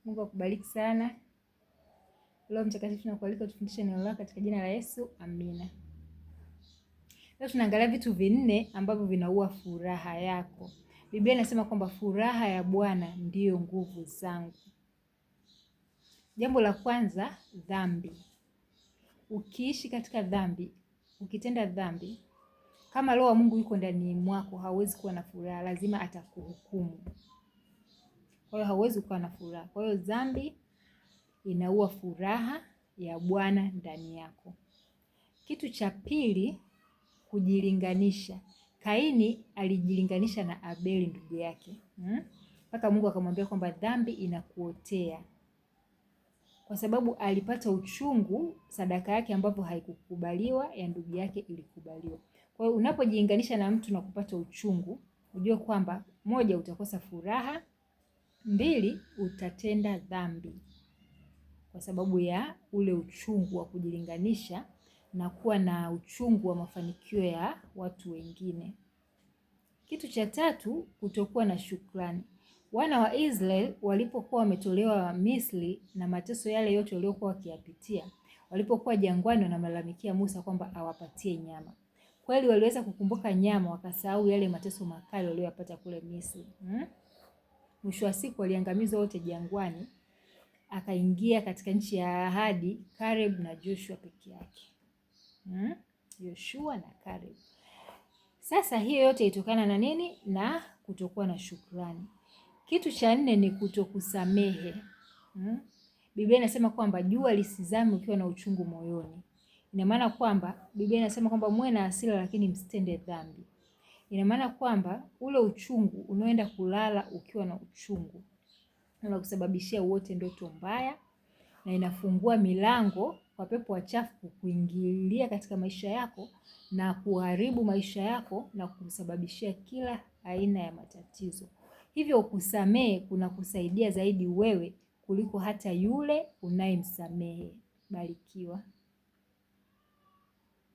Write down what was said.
Mungu akubariki sana. Roho Mtakatifu tunakualika tufundishe neno lako katika jina la Yesu. Amina. Leo tunaangalia vitu vinne ambavyo vinaua furaha yako. Biblia inasema kwamba furaha ya Bwana ndiyo nguvu zangu. Jambo la kwanza, dhambi. Ukiishi katika dhambi, ukitenda dhambi, kama Roho wa Mungu yuko ndani mwako, hauwezi kuwa na furaha, lazima atakuhukumu. Kwa hiyo hauwezi kuwa na furaha. Kwa hiyo dhambi inaua furaha ya Bwana ndani yako. Kitu cha pili, kujilinganisha. Kaini alijilinganisha na Abeli ndugu yake. Mpaka Mungu akamwambia kwamba dhambi inakuotea. Kwa sababu alipata uchungu, sadaka yake ambapo haikukubaliwa, ya ndugu yake ilikubaliwa. Kwa hiyo unapojilinganisha na mtu na kupata uchungu, ujue kwamba moja, utakosa furaha, mbili, utatenda dhambi. Kwa sababu ya ule uchungu wa kujilinganisha na kuwa na uchungu wa mafanikio ya watu wengine. Kitu cha tatu, kutokuwa na shukrani. Wana wa Israeli walipokuwa wametolewa Misri na mateso yale yote waliokuwa wakiyapitia, walipokuwa jangwani wanamalamikia Musa kwamba awapatie nyama. Kweli waliweza kukumbuka nyama, wakasahau yale mateso makali waliyopata kule Misri. Mwisho wa siku waliangamizwa wote jangwani, akaingia katika nchi ya ahadi Caleb na Joshua peke yake. Joshua na Caleb. Sasa hiyo yote itokana na nini? Na kutokuwa na shukrani. Kitu cha nne ni kutokusamehe. Biblia inasema kwamba jua lisizame ukiwa na uchungu moyoni. Ina maana kwamba Biblia inasema kwamba muwe na hasira lakini msitende dhambi. Ina maana kwamba ule uchungu unaoenda kulala ukiwa na uchungu unakusababishia wote ndoto mbaya, na inafungua milango kwa pepo wachafu kuingilia katika maisha yako na kuharibu maisha yako na kusababishia kila aina ya matatizo. Hivyo kusamehe kuna kusaidia zaidi wewe kuliko hata yule unayemsamehe. Barikiwa.